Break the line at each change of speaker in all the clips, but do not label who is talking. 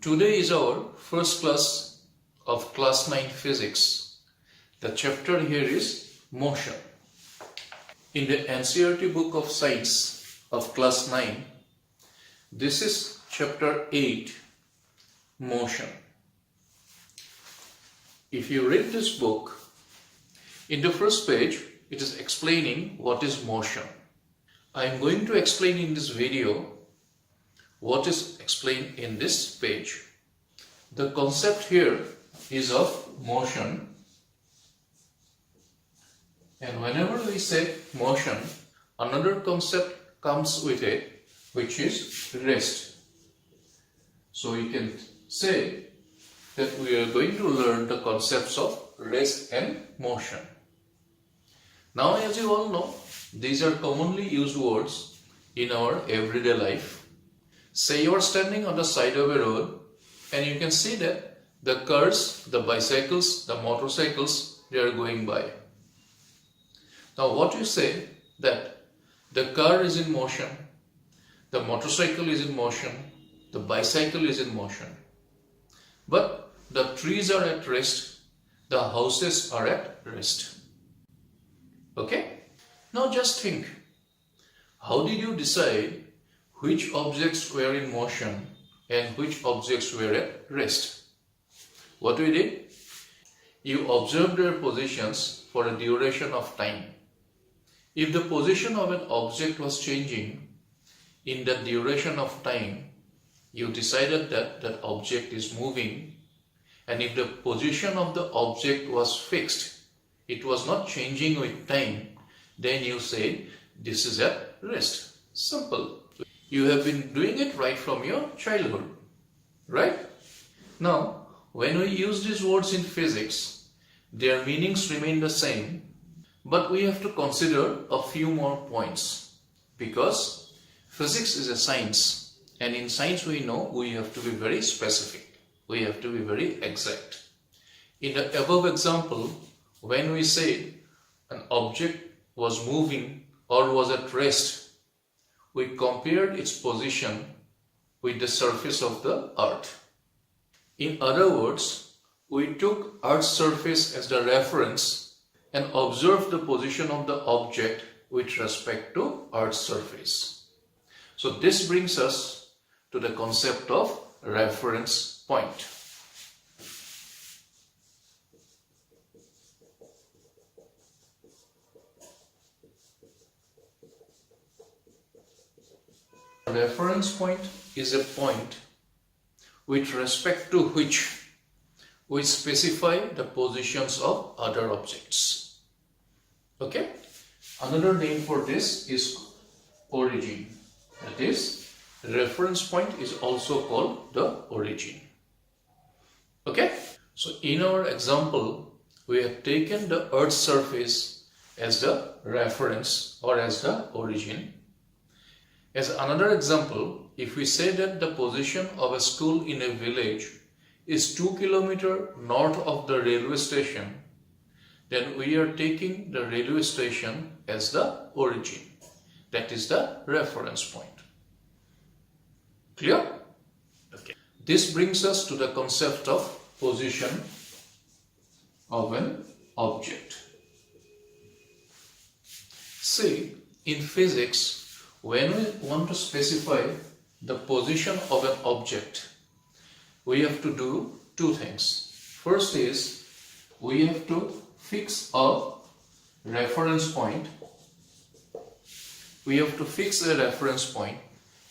Today is our first class of class 9 physics. The chapter here is motion. In the NCERT book of science of class 9, this is chapter 8, motion. If you read this book, in the first page, it is explaining what is motion. I am going to explain in this video what is explained in this page. The concept here is of motion, and whenever we say motion, another concept comes with it, which is rest. So you can say that we are going to learn the concepts of rest and motion. Now, as you all know, these are commonly used words in our everyday life. Say you are standing on the side of a road and you can see that the cars, the bicycles, the motorcycles, they are going by. Now what you say that the car is in motion, the motorcycle is in motion, the bicycle is in motion, but the trees are at rest, the houses are at rest. Okay? Now just think, how did you decide which objects were in motion and which objects were at rest? What we did? You observed their positions for a duration of time. If the position of an object was changing in the duration of time, you decided that that object is moving, and if the position of the object was fixed, it was not changing with time, then you say this is at rest. Simple. You have been doing it right from your childhood, right? Now, when we use these words in physics, their meanings remain the same, but we have to consider a few more points, because physics is a science, and in science we know we have to be very specific, we have to be very exact. In the above example, when we say an object was moving or was at rest, we compared its position with the surface of the earth. In other words, we took Earth's surface as the reference and observed the position of the object with respect to Earth's surface. So this brings us to the concept of reference point. A reference point is a point with respect to which we specify the positions of other objects. Okay? Another name for this is origin. That is, reference point is also called the origin. Okay? So in our example, we have taken the Earth's surface as the reference or as the origin. As another example, if we say that the position of a school in a village is 2 kilometers north of the railway station, then we are taking the railway station as the origin. That is the reference point. Clear? Okay. This brings us to the concept of position of an object. See, in physics, when we want to specify the position of an object, we have to do two things. First is, we have to fix a reference point. We have to fix a reference point.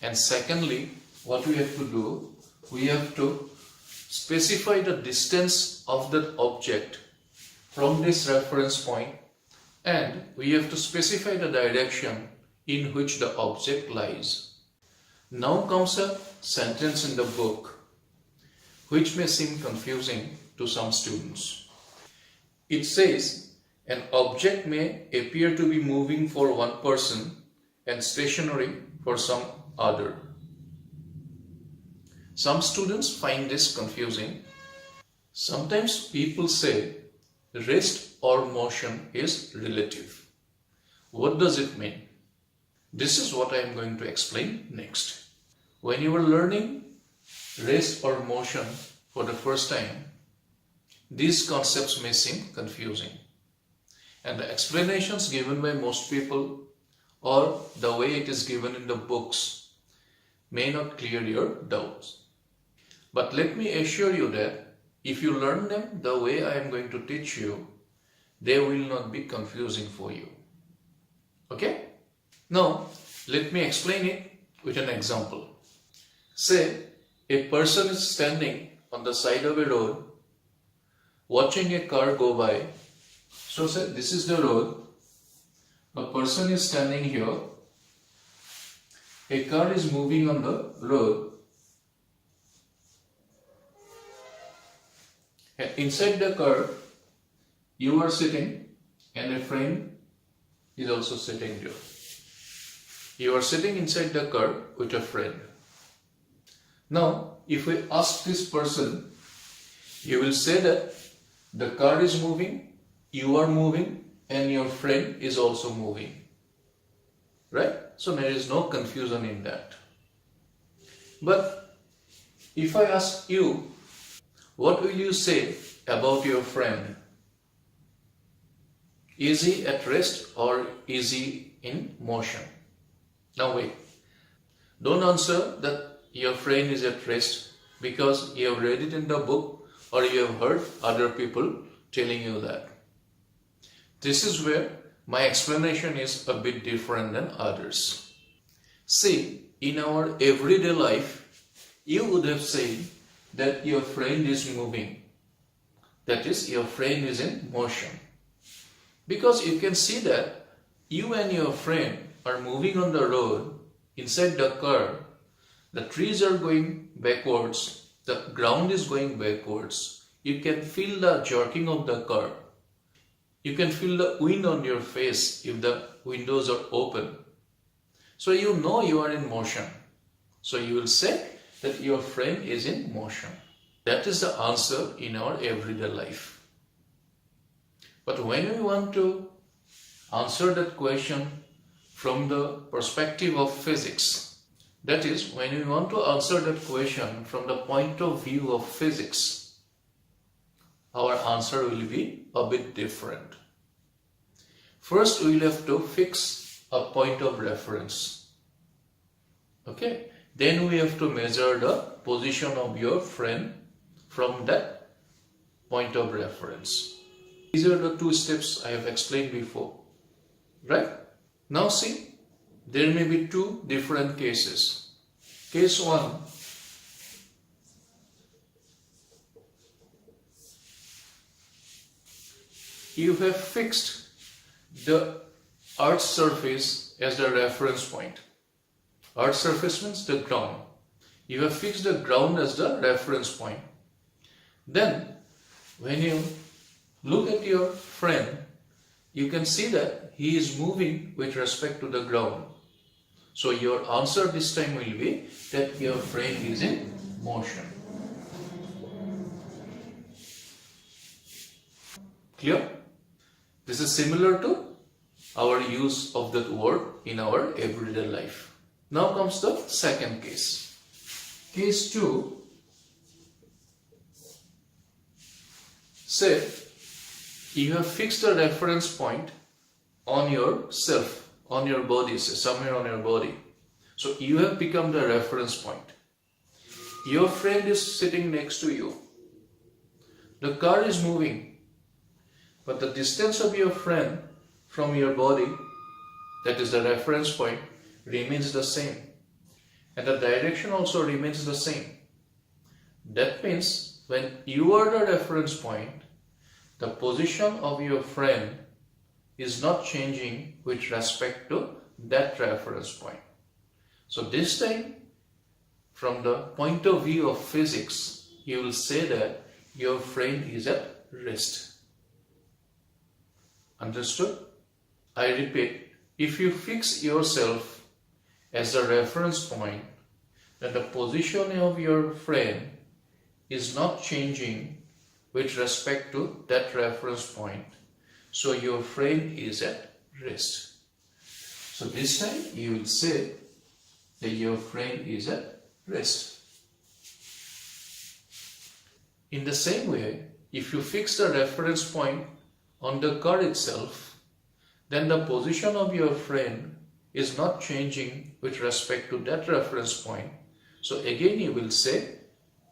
And secondly, what we have to do, we have to specify the distance of that object from this reference point, and we have to specify the direction in which the object lies. Now comes a sentence in the book which may seem confusing to some students. It says, an object may appear to be moving for one person and stationary for some other. Some students find this confusing. Sometimes people say rest or motion is relative. What does it mean? This is what I am going to explain next. When you are learning rest or motion for the first time, these concepts may seem confusing, and the explanations given by most people or the way it is given in the books may not clear your doubts. But let me assure you that if you learn them the way I am going to teach you, they will not be confusing for you. Okay? Now, let me explain it with an example. Say, a person is standing on the side of a road watching a car go by. So say this is the road. A person is standing here. A car is moving on the road. And inside the car, you are sitting and a friend is also sitting there. You are sitting inside the car with a friend. Now, if we ask this person, you will say that the car is moving, you are moving, and your friend is also moving. Right? So there is no confusion in that. But if I ask you, what will you say about your friend? Is he at rest or is he in motion? Now wait. Don't answer that your friend is at rest because you have read it in the book or you have heard other people telling you that. This is where my explanation is a bit different than others. See, in our everyday life, you would have said that your friend is moving. That is, your friend is in motion. Because you can see that you and your friend are moving on the road, inside the car, the trees are going backwards, the ground is going backwards. You can feel the jerking of the car. You can feel the wind on your face if the windows are open. So you know you are in motion. So you will say that your friend is in motion. That is the answer in our everyday life. But when we want to answer that question from the perspective of physics, that is, when we want to answer that question from the point of view of physics, our answer will be a bit different. First, we will have to fix a point of reference. Okay? Then we have to measure the position of your friend from that point of reference. These are the two steps I have explained before. Right? Now see, there may be two different cases. Case 1. You have fixed the earth's surface as the reference point. Earth's surface means the ground. You have fixed the ground as the reference point. Then, when you look at your friend, you can see that he is moving with respect to the ground. So your answer this time will be that your friend is in motion. Clear? This is similar to our use of that word in our everyday life. Now comes the second case. Case 2. Say, you have fixed a reference point on yourself, on your body, say somewhere on your body. So you have become the reference point. Your friend is sitting next to you. The car is moving, but the distance of your friend from your body, that is the reference point, remains the same. And the direction also remains the same. That means when you are the reference point, the position of your friend is not changing with respect to that reference point. So this time, from the point of view of physics, you will say that your friend is at rest. Understood? I repeat, if you fix yourself as the reference point, then the position of your friend is not changing with respect to that reference point. So your friend is at rest. So this time you will say that your friend is at rest. In the same way, if you fix the reference point on the car itself, then the position of your friend is not changing with respect to that reference point. So again you will say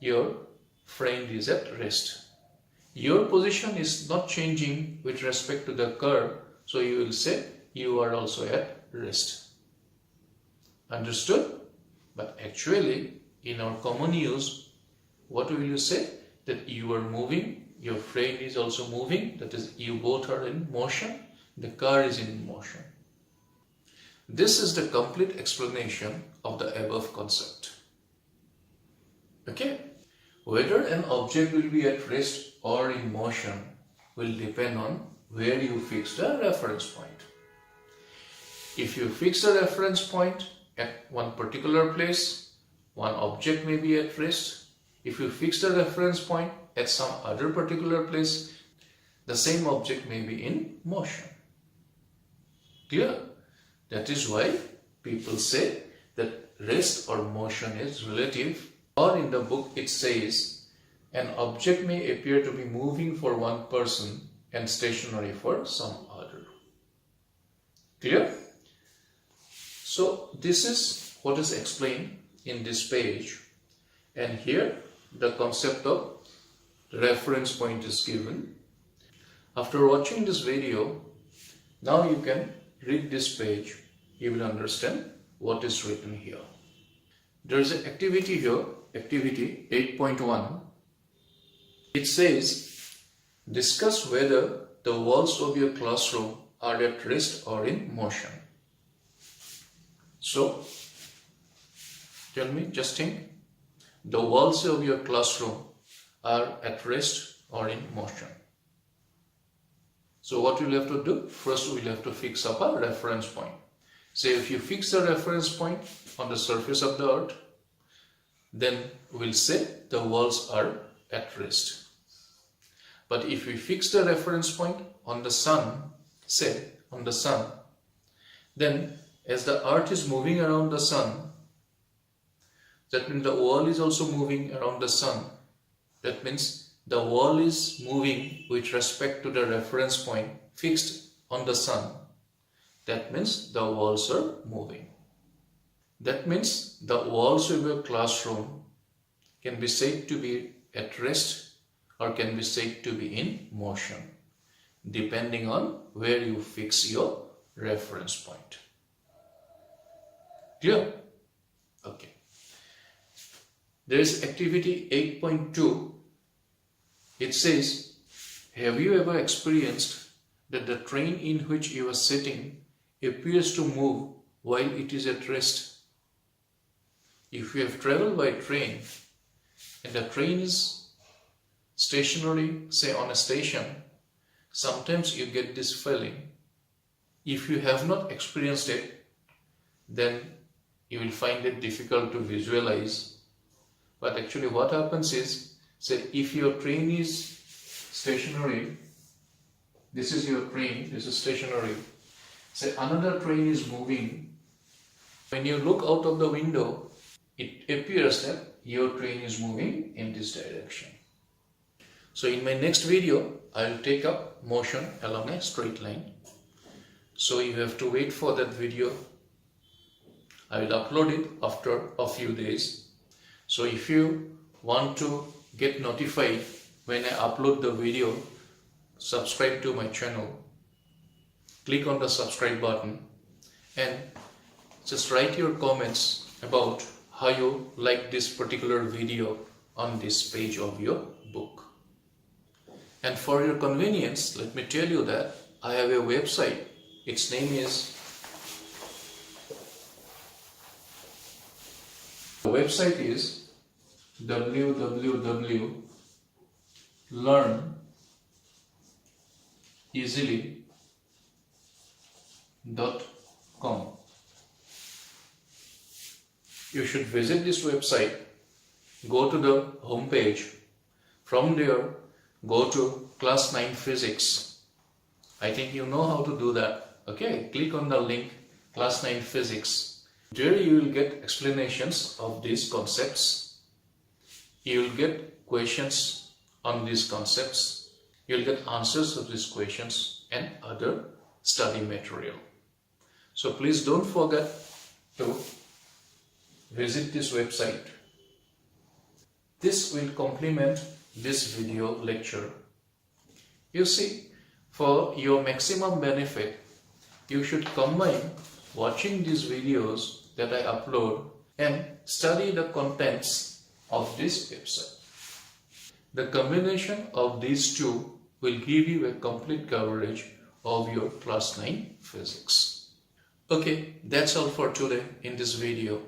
your friend is at rest. Your position is not changing with respect to the car, so you will say you are also at rest. Understood? But actually, in our common use, what will you say? That you are moving, your friend is also moving, that is, you both are in motion, the car is in motion. This is the complete explanation of the above concept. Okay? Whether an object will be at rest or in motion will depend on where you fix the reference point. If you fix a reference point at one particular place, one object may be at rest. If you fix the reference point at some other particular place, the same object may be in motion. Clear? That is why people say that rest or motion is relative, or in the book it says an object may appear to be moving for one person and stationary for some other. Clear? So this is what is explained in this page, and here the concept of reference point is given. After watching this video, now you can read this page, you will understand what is written here. There is an activity here, activity 8.1. It says, discuss whether the walls of your classroom are at rest or in motion. So, tell me, just think, the walls of your classroom are at rest or in motion. So what you'll have to do? First we'll have to fix up a reference point. Say if you fix the reference point on the surface of the earth, then we'll say the walls are at rest. But if we fix the reference point on the sun, say on the sun, then as the earth is moving around the sun, that means the wall is also moving around the sun. That means the wall is moving with respect to the reference point fixed on the sun. That means the walls are moving. That means the walls of your classroom can be said to be at rest or can be said to be in motion, depending on where you fix your reference point. Clear? Okay. There is activity 8.2. It says, have you ever experienced that the train in which you are sitting appears to move while it is at rest? If you have traveled by train and the train is stationary, say on a station, sometimes you get this feeling. If you have not experienced it, then you will find it difficult to visualize. But actually what happens is, say if your train is stationary, this is your train, this is stationary, say another train is moving. When you look out of the window, it appears that your train is moving in this direction. So in my next video, I will take up motion along a straight line. So you have to wait for that video. I will upload it after a few days. So if you want to get notified when I upload the video, subscribe to my channel. Click on the subscribe button and just write your comments about how you like this particular video on this page of your book. And for your convenience, let me tell you that I have a website. Its name is, the website is www.learneasily.com. You should visit this website, go to the home page. From there, go to class 9 physics. I think you know how to do that. Okay, click on the link class 9 physics. There you will get explanations of these concepts. You will get questions on these concepts. You'll get answers of these questions and other study material. So please don't forget to visit this website. This will complement this video lecture. You see, for your maximum benefit, you should combine watching these videos that I upload and study the contents of this website. The combination of these two will give you a complete coverage of your class 9 physics. Okay, that's all for today in this video.